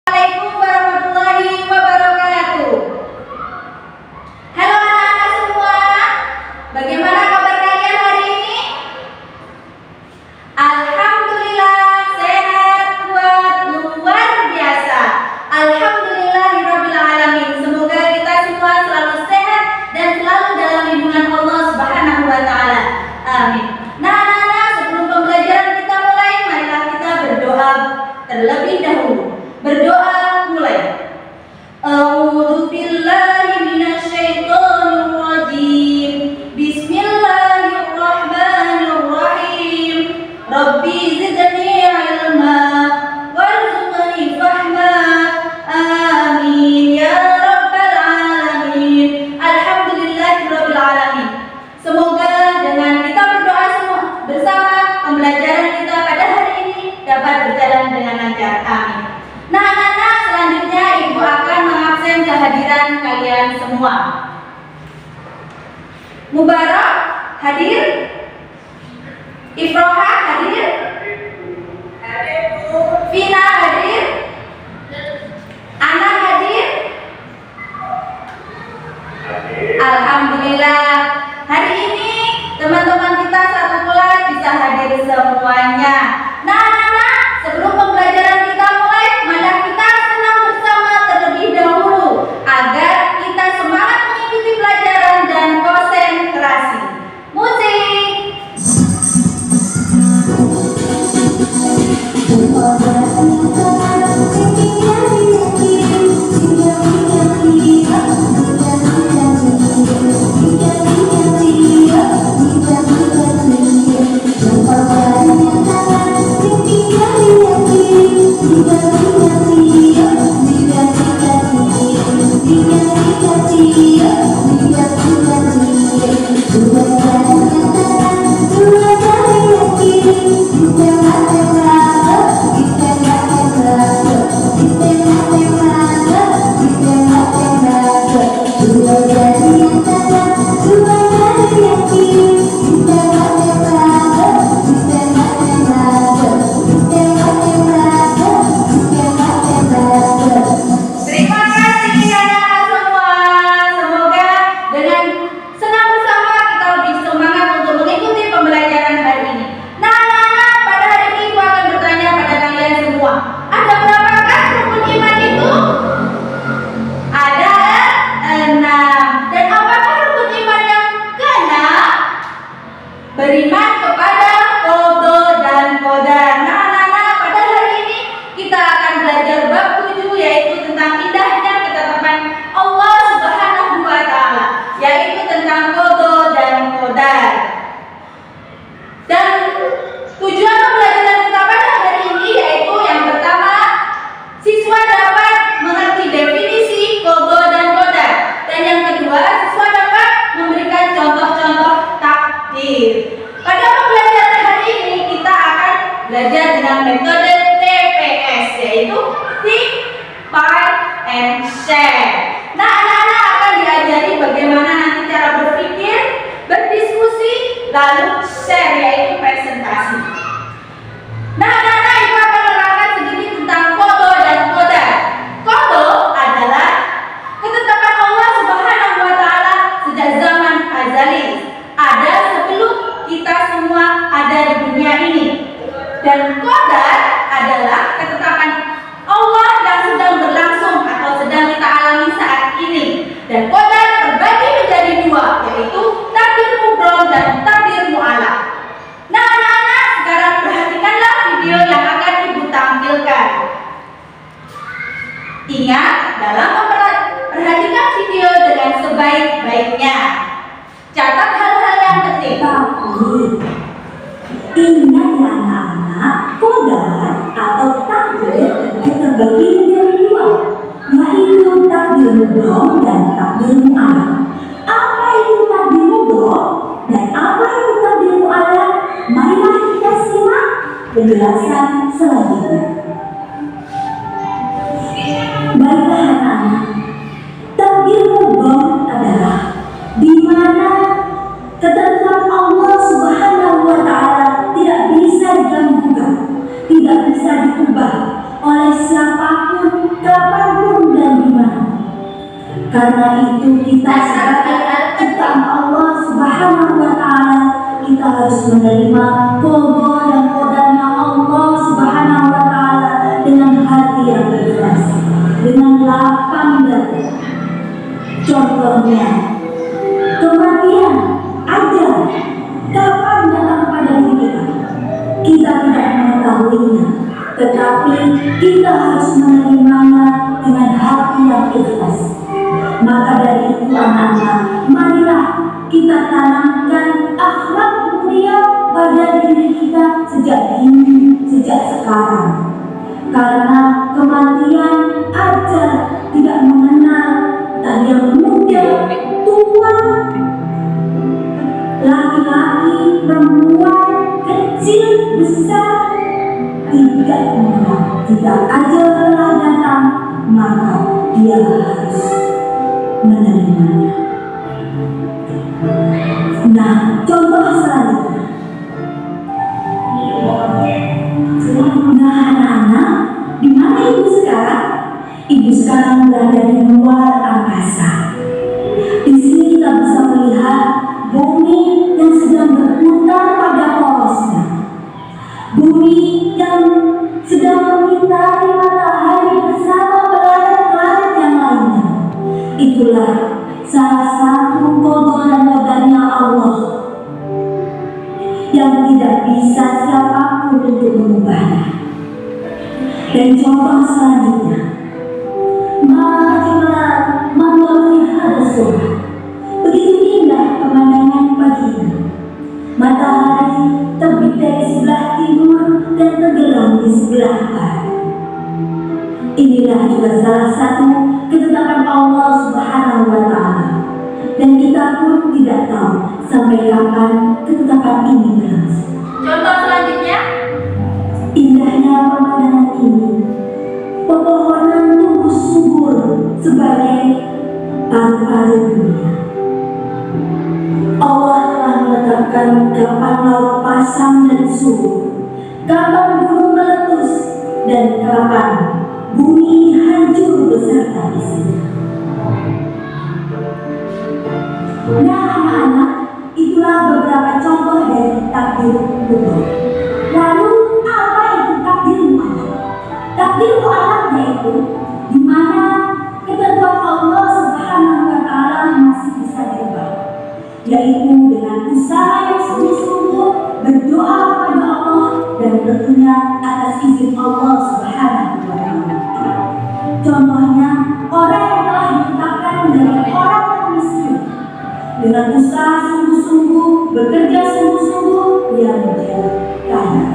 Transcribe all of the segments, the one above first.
Assalamualaikum warahmatullahi wabarakatuh. Halo anak-anak semua, bagaimana kabar kalian hari ini? Alhamdulillah sehat, kuat, luar biasa. Alhamdulillahirabbil alamin. Semoga kita semua selalu sehat dan selalu dalam lindungan Allah Subhanahu wa taala. Amin. Nah, anak-anak, sebelum pembelajaran kita mulai, marilah kita berdoa terlebih dahulu. Berdoa mulai. A'udzu billahi minasyaitonir rajim. Bismillahirrahmanirrahim. Rabbi zidni ilma warzuqni fahma. Amin ya rabbal alamin. Alhamdulillahirabbil alamin. Semoga dengan kita berdoa semua bersama, pembelajaran kita pada hari ini dapat berjalan dengan lancar. Amin. Nah, anak-anak, selanjutnya Ibu akan mengabsen kehadiran kalian semua. Mubarak hadir? Ifroha hadir? Vina hadir? Ana hadir? Alhamdulillah. Hari ini teman-teman kita satu kelas bisa hadir semuanya. Nah, anak-anak, sebelum pembelajaran kita mulai, marilah kita senam bersama terlebih dahulu agar kita semangat mengikuti pelajaran dan konsentrasi. Musik. Beriman kepada qada dan qadar. Nah, anak-anak, pada hari ini kita akan belajar bab 7, yaitu tentang indahnya ketetapan Allah Subhanahu wa taala, yaitu tentang qada dan qadar. Dan tujuan pembelajaran kita pada hari ini yaitu yang pertama, siswa dapat mengerti definisi qada dan qadar, dan yang kedua, siswa dapat memberikan contoh-contoh takdir. Pada pembelajaran hari ini kita akan belajar dengan metode TPS, yaitu think, part, and share. Nah, anak-anak akan diajari bagaimana nanti cara berpikir, berdiskusi, lalu share, yaitu presentasi. Nah, anak-anak, Ibu akan menerangkan sedikit tentang qada dan qadar. Qada adalah ketetapan Allah Subhanahu wa taala sejak zaman azali, ada sebelum kita semua ada di dunia ini. Dan qadar adalah ketetapan Allah yang sedang berlangsung atau sedang kita alami saat ini. Dan qadar terbagi menjadi dua, yaitu takdir mubrom dan takdir mu'alaq. Nah, anak-anak, sekarang perhatikanlah video yang akan Ibu tampilkan. Ingat, dalam memperhatikan video dengan sebaik-baiknya, catat hal-hal yang penting. Ingat ya anak-anak, qadar atau takdir terbagi menjadi dua, yaitu takdir mubrom dan takdir mu'alaq. Apa itu takdir mubrom dan apa itu takdir mu'alaq? Marilah kita simak penjelasan selanjutnya. Baiklah anak-anak, takdir mubrom adalah di mana ketentuan Allah Subhanahu wa taala tidak bisa diganggu, tidak bisa diubah oleh siapapun Karena itu kita sebagai ciptaan Allah Subhanahu wa Ta'ala, kita harus menerima qada dan qadarnya Allah Subhanahu wa Ta'ala dengan hati yang ikhlas, dengan lapang dada. Contohnya, kematian ada kapan datang pada diri kita. Kita tidak mengetahuinya, tetapi kita harus menerimanya dengan hati yang ikhlas. Maka dari itu anak-anak, marilah kita tanamkan akhlak mulia pada diri kita sejak dini, sejak sekarang. Karena kematian aja tidak mengenal tak yang muda, tua, laki-laki, perempuan, kecil, besar, tidak mengenal. Jika ajal telah datang, maka dia harus menerimanya. Nah, contoh selanjutnya. Nah, anak-anak, di mana ibu sekarang? Ibu sekarang berada di luar angkasa. Di sini kita bisa melihat bumi yang sedang berputar pada porosnya. Bumi yang sedang mengitari matahari bersama planet-planet yang lainnya. Itulah salah satu qada dan qadarnya Allah yang tidak bisa siapapun untuk mengubahnya. Dan contoh selanjutnya, begitu indah pemandangan pagi ini. Matahari terbit dari sebelah timur dan tenggelam di sebelah barat. Inilah juga salah satu ketetapan Allah Subhanahu wa Ta'ala. Dan kita pun tidak tahu sampai kapan ketetapan ini berlangsung. Contoh selanjutnya, Indahnya pemandangan ini, pepohonan tumbuh subur sebagai paru-paru dunia. Allah telah menetapkan kapan laut pasang dan subur, kapan gunung meletus, dan kapan bumi hancur beserta isinya. Nah, anak-anak, itulah beberapa contoh dari takdir Allah. Lalu apa itu takdir Allah? Takdir Allah yaitu di mana ketentuan Allah Subhanahu wa Ta'ala masih bisa diubah, yaitu dengan usaha yang sungguh-sungguh, berdoa kepada Allah, dan tentunya atas izin Allah Subhanahu wa Ta'ala. Contohnya, orang yang telah ditetapkan menjadi orang yang miskin, dengan usaha sungguh-sungguh, bekerja sungguh-sungguh, dia menjadi kaya.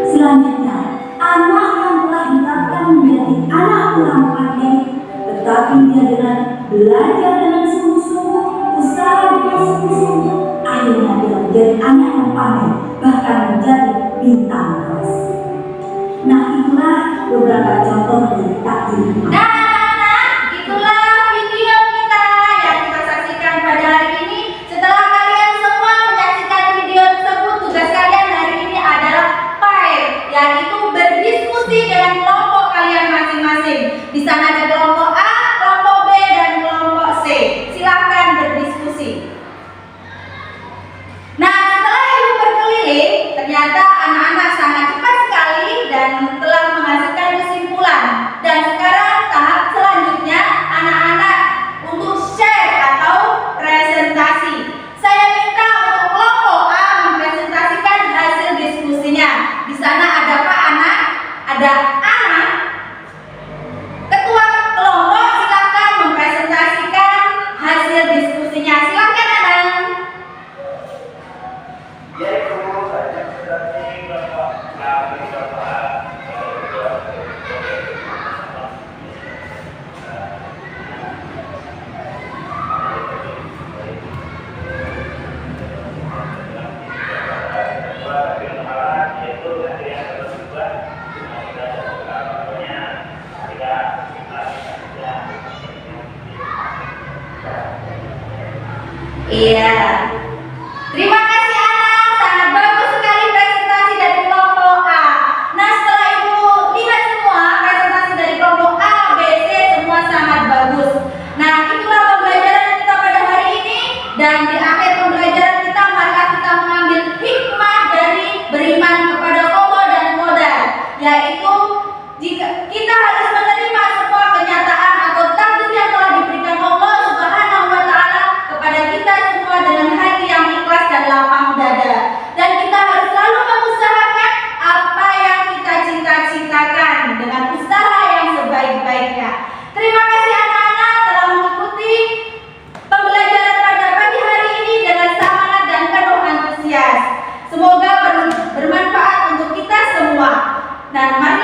Selanjutnya, anak yang telah ditetapkan menjadi anak kurang pandai, tetapi dia dengan belajar dengan sungguh-sungguh, usaha dengan sungguh-sungguh, akhirnya dia menjadi anak yang pandai, bahkan menjadi bintang kelas. Nah, itulah beberapa contoh dari takdir. nah anak-anak, itulah video kita yang kita saksikan pada hari ini. Setelah kalian semua menyaksikan video tersebut, tugas kalian hari ini adalah pair, yaitu berdiskusi dengan kelompok kalian masing-masing. Di sana ada kelompok A, kelompok B, dan kelompok C. Silahkan berdiskusi. Nah, setelah ibu berkeliling, ternyata anak-anak sangat cepat sekali dan telah menghasilkan kesimpulan. Dan sekarang tahap selanjutnya, anak-anak untuk share atau presentasi. Saya minta untuk kelompok A mempresentasikan hasil diskusinya. Di sana ada Pak Anak, ada Ana. Ketua kelompok silakan mempresentasikan hasil diskusinya. Silakan Ana. Iya. Terima kasih Ana, sangat bagus sekali presentasi dari kelompok A. Nah, setelah ibu lihat semua presentasi dari kelompok A, B, C semua sangat bagus. jika kita harus menerima semua kenyataan atau takdir yang telah diberikan Allah Subhanahu wa taala kepada kita semua dengan hati yang ikhlas dan lapang dada. Dan kita harus selalu mengusahakan apa yang kita cita-citakan dengan usaha yang sebaik-baiknya. Terima kasih anak-anak telah mengikuti pembelajaran pada pagi hari ini dengan semangat dan penuh antusias. Semoga bermanfaat untuk kita semua. Dan mari